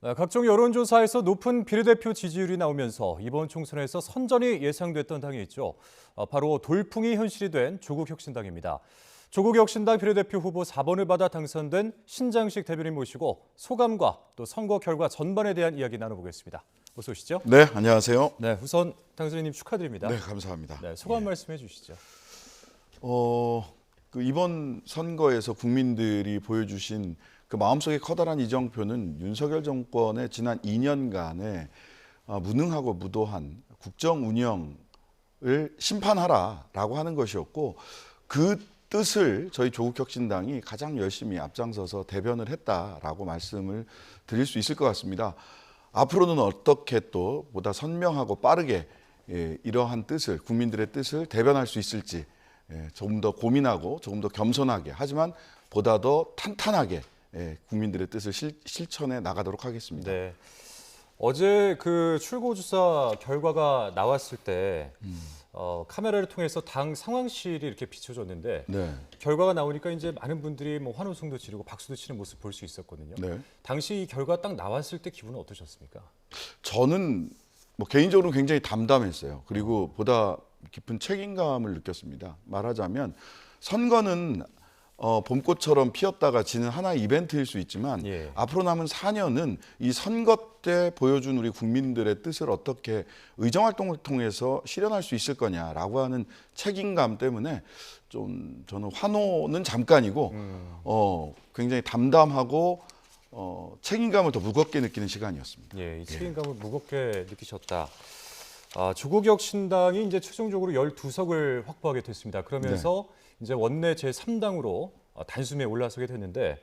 각종 여론조사에서 높은 비례대표 지지율이 나오면서 이번 총선에서 선전이 예상됐던 당이 있죠. 바로 돌풍이 현실이 된 조국혁신당입니다. 조국혁신당 비례대표 후보 4번을 받아 당선된 신장식 대변인 모시고 소감과 또 선거 결과 전반에 대한 이야기 나눠보겠습니다. 어서 오시죠. 네, 안녕하세요. 네, 우선 당선인님 축하드립니다. 네, 감사합니다. 네, 소감 말씀해 주시죠. 이번 선거에서 국민들이 보여주신 그 마음속에 커다란 이정표는 윤석열 정권의 지난 2년간의 무능하고 무도한 국정 운영을 심판하라라고 하는 것이었고, 그 뜻을 저희 조국혁신당이 가장 열심히 앞장서서 대변을 했다라고 말씀을 드릴 수 있을 것 같습니다. 앞으로는 어떻게 또 보다 선명하고 빠르게 이러한 뜻을, 국민들의 뜻을 대변할 수 있을지 조금 더 고민하고 조금 더 겸손하게, 하지만 보다 더 탄탄하게 국민들의 뜻을 실천해 나가도록 하겠습니다. 네. 어제 그 출구조사 결과가 나왔을 때 카메라를 통해서 당 상황실이 이렇게 비춰졌는데 네. 결과가 나오니까 이제 많은 분들이 뭐 환호성도 지르고 박수도 치는 모습 볼 수 있었거든요. 네. 당시 이 결과 딱 나왔을 때 기분은 어떠셨습니까? 저는 뭐 개인적으로 굉장히 담담했어요. 그리고 보다 깊은 책임감을 느꼈습니다. 말하자면 선거는 봄꽃처럼 피었다가 지는 하나의 이벤트일 수 있지만 앞으로 남은 4년은 이 선거 때 보여준 우리 국민들의 뜻을 어떻게 의정활동을 통해서 실현할 수 있을 거냐라고 하는 책임감 때문에 좀 저는 환호는 잠깐이고 굉장히 담담하고 책임감을 더 무겁게 느끼는 시간이었습니다. 예, 이 책임감을 무겁게 느끼셨다. 조국혁신당이 이제 최종적으로 12석을 확보하게 됐습니다. 그러면서 이제 원내 제3당으로 단숨에 올라서게 됐는데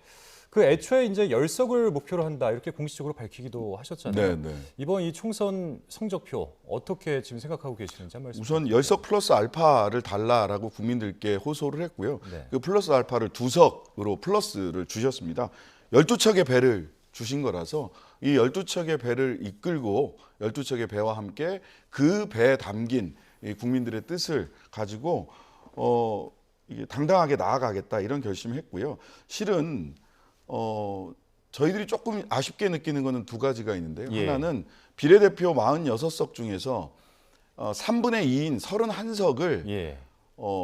그 애초에 이제 10석을 목표로 한다 이렇게 공식적으로 밝히기도 하셨잖아요. 네. 이번 이 총선 성적표 어떻게 지금 생각하고 계시는지 한 말씀. 우선 10석 플러스 알파를 달라라고 국민들께 호소를 했고요. 네. 그 플러스 알파를 2석으로 플러스를 주셨습니다. 12척의 배를 주신 거라서 이 12척의 배를 이끌고 12척의 배와 함께 그 배에 담긴 이 국민들의 뜻을 가지고 이게 당당하게 나아가겠다 이런 결심을 했고요. 실은 저희들이 조금 아쉽게 느끼는 거는 두 가지가 있는데요. 하나는 비례대표 46석 중에서 3분의 2인 31석을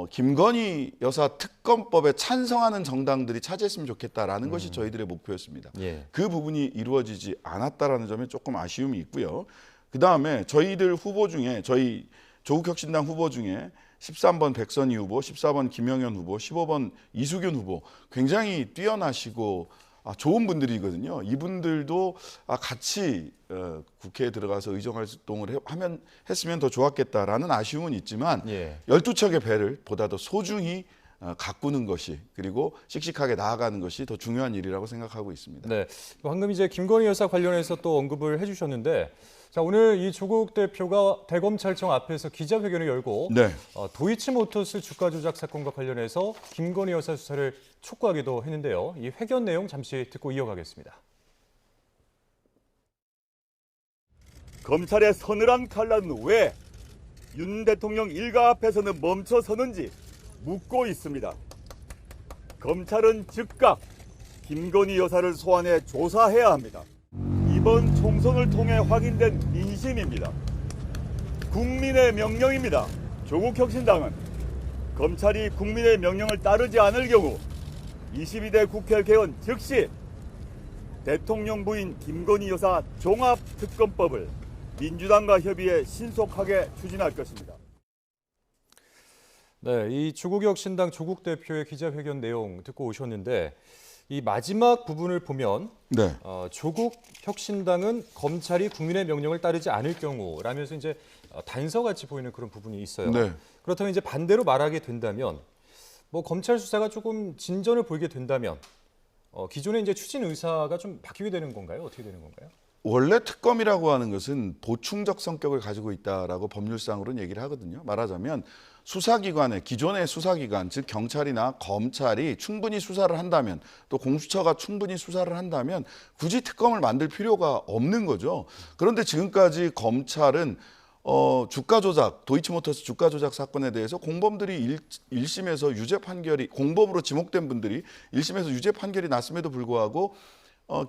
김건희 여사 특검법에 찬성하는 정당들이 차지했으면 좋겠다라는 것이 저희들의 목표였습니다. 그 부분이 이루어지지 않았다라는 점에 조금 아쉬움이 있고요. 그다음에 저희들 후보 중에 저희 조국혁신당 후보 중에 13번 백선희 후보, 14번 김영현 후보, 15번 이수균 후보 굉장히 뛰어나시고 좋은 분들이거든요. 이분들도 같이 국회에 들어가서 의정활동을 했으면 더 좋았겠다라는 아쉬움은 있지만 12척의 배를 보다 더 소중히 가꾸는 것이, 그리고 씩씩하게 나아가는 것이 더 중요한 일이라고 생각하고 있습니다. 네, 방금 이제 김건희 여사 관련해서 또 언급을 해주셨는데, 자 오늘 이 조국 대표가 대검찰청 앞에서 기자회견을 열고 도이치모터스 주가 조작 사건과 관련해서 김건희 여사 수사를 촉구하기도 했는데요. 이 회견 내용 잠시 듣고 이어가겠습니다. 검찰의 서늘한 칼날은 왜 윤 대통령 일가 앞에서는 멈춰서는지 묻고 있습니다. 검찰은 즉각 김건희 여사를 소환해 조사해야 합니다. 이번 총선을 통해 확인된 민심입니다. 국민의 명령입니다. 조국혁신당은 검찰이 국민의 명령을 따르지 않을 경우 22대 국회 개원 즉시 대통령 부인 김건희 여사 종합특검법을 민주당과 협의해 신속하게 추진할 것입니다. 네, 이 조국혁신당 조국 대표의 기자회견 내용 듣고 오셨는데 이 마지막 부분을 보면 조국혁신당은 검찰이 국민의 명령을 따르지 않을 경우라면서 이제 단서같이 보이는 그런 부분이 있어요. 그렇다면 이제 반대로 말하게 된다면 뭐 검찰 수사가 조금 진전을 보이게 된다면 기존의 이제 추진 의사가 좀 바뀌게 되는 건가요? 어떻게 되는 건가요? 원래 특검이라고 하는 것은 보충적 성격을 가지고 있다라고 법률상으로는 얘기를 하거든요. 말하자면 수사기관의 기존의 수사기관, 즉 경찰이나 검찰이 충분히 수사를 한다면, 또 공수처가 충분히 수사를 한다면 굳이 특검을 만들 필요가 없는 거죠. 그런데 지금까지 검찰은 주가 조작, 도이치모터스 주가 조작 사건에 대해서 공범들이 1심에서 유죄 판결이, 공범으로 지목된 분들이 1심에서 유죄 판결이 났음에도 불구하고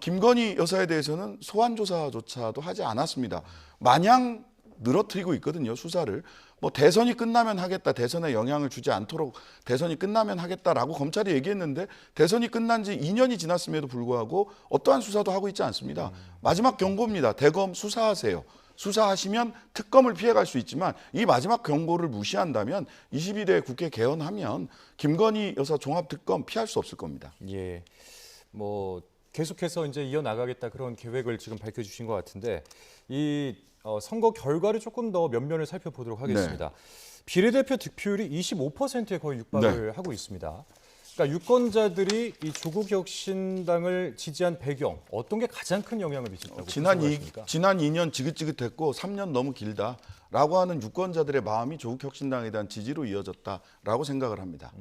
김건희 여사에 대해서는 소환 조사조차도 하지 않았습니다. 마냥 늘어뜨리고 있거든요, 수사를. 뭐 대선이 끝나면 하겠다, 대선에 영향을 주지 않도록 대선이 끝나면 하겠다라고 검찰이 얘기했는데 대선이 끝난 지 2년이 지났음에도 불구하고 어떠한 수사도 하고 있지 않습니다. 마지막 경고입니다. 대검 수사하세요. 수사하시면 특검을 피해갈 수 있지만 이 마지막 경고를 무시한다면 22대 국회 개헌하면 김건희 여사 종합특검 피할 수 없을 겁니다. 예, 뭐 계속해서 이제 이어나가겠다 그런 계획을 지금 밝혀주신 것 같은데 이 선거 결과를 조금 더 면면을 살펴보도록 하겠습니다. 비례대표 득표율이 25%에 거의 육박을 하고 있습니다. 그러니까 유권자들이 이 조국혁신당을 지지한 배경 어떤 게 가장 큰 영향을 미쳤다고 생각하십니까? 지난 2년 지긋지긋했고 3년 너무 길다라고 하는 유권자들의 마음이 조국혁신당에 대한 지지로 이어졌다라고 생각을 합니다.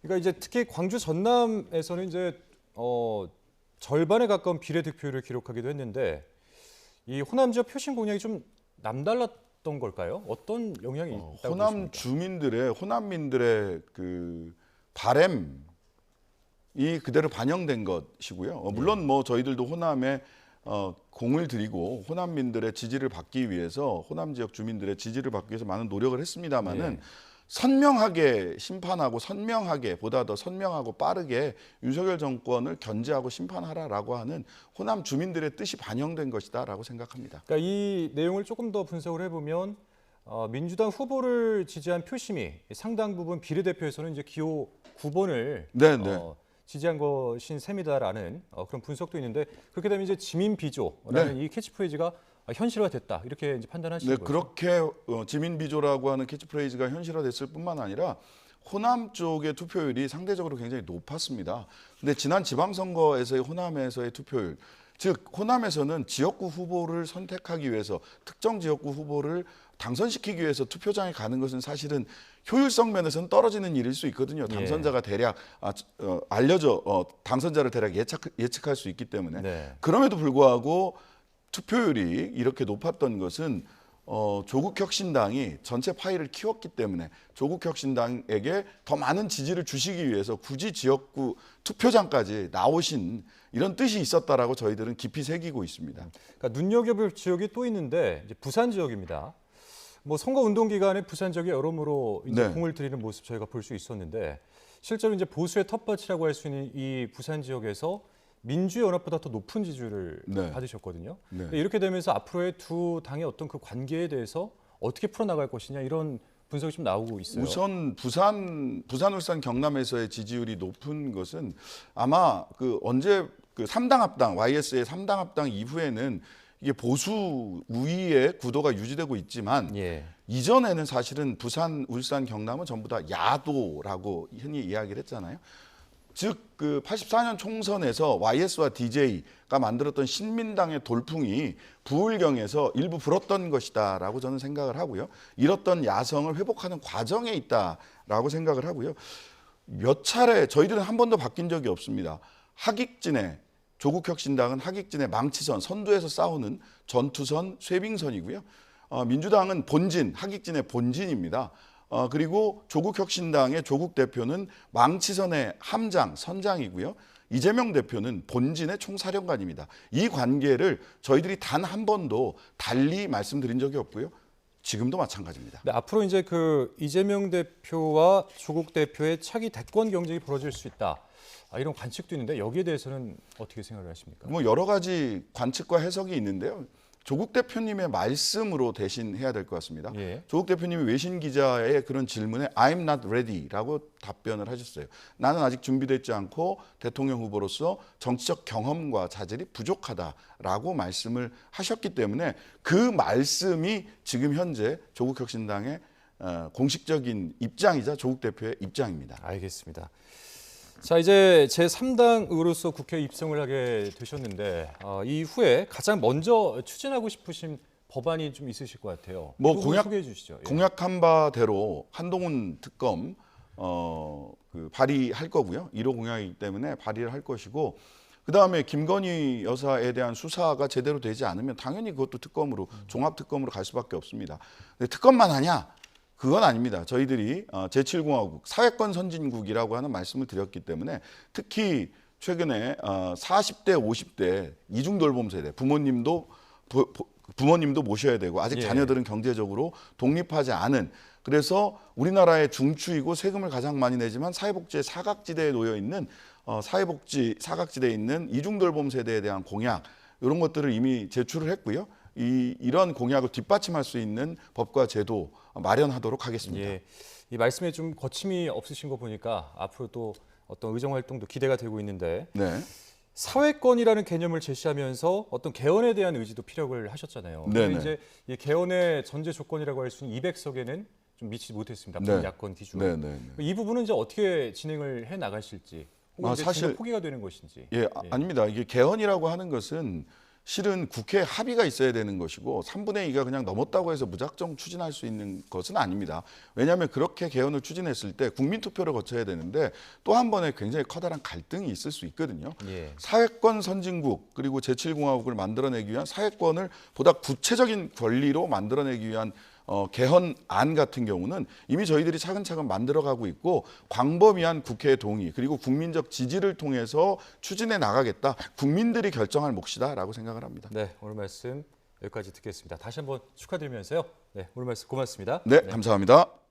그러니까 이제 특히 광주 전남에서는 이제 절반에 가까운 비례득표율을 기록하기도 했는데 이 호남 지역 표심 공약이 좀 남달랐던 걸까요? 어떤 영향이 있다고 보십니까? 호남민들의 그 바램이 그대로 반영된 것이고요. 물론 뭐 저희들도 호남에 공을 들이고 호남민들의 지지를 받기 위해서 호남 지역 주민들의 지지를 받기 위해서 많은 노력을 했습니다마는 선명하게 심판하고 보다 더 선명하고 빠르게 윤석열 정권을 견제하고 심판하라라고 하는 호남 주민들의 뜻이 반영된 것이다라고 생각합니다. 그러니까 이 내용을 조금 더 분석을 해보면 민주당 후보를 지지한 표심이 상당 부분 비례대표에서는 이제 기호 9번을 지지한 것인 셈이다라는 그런 분석도 있는데 그렇게 되면 이제 지민비조라는 이 캐치프레이즈가 현실화됐다 이렇게 이제 판단하시는 거죠? 그렇게 지민비조라고 하는 캐치프레이즈가 현실화됐을 뿐만 아니라 호남 쪽의 투표율이 상대적으로 굉장히 높았습니다. 근데 지난 지방선거에서의 호남에서의 투표율, 즉 호남에서는 지역구 후보를 선택하기 위해서 특정 지역구 후보를 당선시키기 위해서 투표장에 가는 것은 사실은 효율성 면에서는 떨어지는 일일 수 있거든요. 당선자가 대략 당선자를 대략 예측할 수 있기 때문에 그럼에도 불구하고 투표율이 이렇게 높았던 것은 조국혁신당이 전체 파일을 키웠기 때문에 조국혁신당에게 더 많은 지지를 주시기 위해서 굳이 지역구 투표장까지 나오신 이런 뜻이 있었다라고 저희들은 깊이 새기고 있습니다. 그러니까 눈여겨볼 지역이 또 있는데 이제 부산 지역입니다. 뭐 선거 운동 기간에 부산 지역에 여러모로 이제 공을 들이는 모습 저희가 볼 수 있었는데 실제로 이제 보수의 텃밭이라고 할 수 있는 이 부산 지역에서 민주연합보다 더 높은 지지율을 받으셨거든요. 이렇게 되면서 앞으로의 두 당의 어떤 그 관계에 대해서 어떻게 풀어나갈 것이냐 이런 분석이 좀 나오고 있어요. 우선 부산, 울산, 경남에서의 지지율이 높은 것은 아마 언제 3당 합당, YS의 3당 합당 이후에는 이게 보수 우위의 구도가 유지되고 있지만 이전에는 사실은 부산, 울산, 경남은 전부 다 야도라고 흔히 이야기를 했잖아요. 즉 84년 총선에서 YS와 DJ가 만들었던 신민당의 돌풍이 부울경에서 일부 불었던 것이다라고 저는 생각을 하고요. 잃었던 야성을 회복하는 과정에 있다라고 생각을 하고요. 몇 차례 저희들은 한 번도 바뀐 적이 없습니다. 조국혁신당은 하객진의 망치선, 선두에서 싸우는 전투선, 쇄빙선이고요. 민주당은 하객진의 본진입니다. 그리고 조국혁신당의 조국 대표는 망치선의 함장, 선장이고요. 이재명 대표는 본진의 총사령관입니다. 이 관계를 저희들이 단 한 번도 달리 말씀드린 적이 없고요. 지금도 마찬가지입니다. 네, 앞으로 이제 이재명 대표와 조국 대표의 차기 대권 경쟁이 벌어질 수 있다. 이런 관측도 있는데 여기에 대해서는 어떻게 생각을 하십니까? 뭐 여러 가지 관측과 해석이 있는데요. 조국 대표님의 말씀으로 대신 해야 될 것 같습니다. 조국 대표님이 외신 기자의 그런 질문에 I'm not ready라고 답변을 하셨어요. 나는 아직 준비되지 않고 대통령 후보로서 정치적 경험과 자질이 부족하다라고 말씀을 하셨기 때문에 그 말씀이 지금 현재 조국혁신당의 공식적인 입장이자 조국 대표의 입장입니다. 알겠습니다. 자, 이제 제3당으로서 국회에 입성을 하게 되셨는데 이후에 가장 먼저 추진하고 싶으신 법안이 좀 있으실 것 같아요. 뭐 소개해 주시죠. 공약한 바대로 한동훈 특검 발의할 거고요. 1호 공약이기 때문에 발의를 할 것이고 그다음에 김건희 여사에 대한 수사가 제대로 되지 않으면 당연히 그것도 특검으로 종합특검으로 갈 수밖에 없습니다. 근데 특검만 하냐? 그건 아닙니다. 저희들이 제7공화국 사회권 선진국이라고 하는 말씀을 드렸기 때문에 특히 최근에 40대, 50대 이중돌봄 세대 부모님도 모셔야 되고 아직 예. 자녀들은 자녀들은 경제적으로 독립하지 않은 그래서 우리나라의 중추이고 세금을 가장 많이 내지만 사회복지의 사각지대에 놓여 있는 사회복지 사각지대에 있는 이중돌봄 세대에 대한 공약 이런 것들을 이미 제출을 했고요. 이런 공약을 뒷받침할 수 있는 법과 제도 마련하도록 하겠습니다. 예. 이 말씀에 좀 거침이 없으신 거 보니까 앞으로 또 어떤 의정 활동도 기대가 되고 있는데 네. 사회권이라는 개념을 제시하면서 어떤 개헌에 대한 의지도 피력을 하셨잖아요. 네네. 근데 이제 이 개헌의 전제 조건이라고 할 수 있는 200석에는 좀 미치지 못했습니다. 네. 야권 기준. 네. 이 부분은 이제 어떻게 진행을 해 나가실지, 혹은 이제 사실- 진짜 포기가 되는 것인지. 예, 아닙니다. 이게 개헌이라고 하는 것은 실은 국회 합의가 있어야 되는 것이고 3분의 2가 그냥 넘었다고 해서 무작정 추진할 수 있는 것은 아닙니다. 왜냐하면 그렇게 개헌을 추진했을 때 국민 투표를 거쳐야 되는데 또 한 번에 굉장히 커다란 갈등이 있을 수 있거든요. 예. 사회권 선진국 그리고 제7공화국을 만들어내기 위한 사회권을 보다 구체적인 권리로 만들어내기 위한 개헌안 같은 경우는 이미 저희들이 차근차근 만들어가고 있고 광범위한 국회의 동의 그리고 국민적 지지를 통해서 추진해 나가겠다. 국민들이 결정할 몫이다라고 생각을 합니다. 네, 오늘 말씀 여기까지 듣겠습니다. 다시 한번 축하드리면서요. 네, 오늘 말씀 고맙습니다. 네, 감사합니다.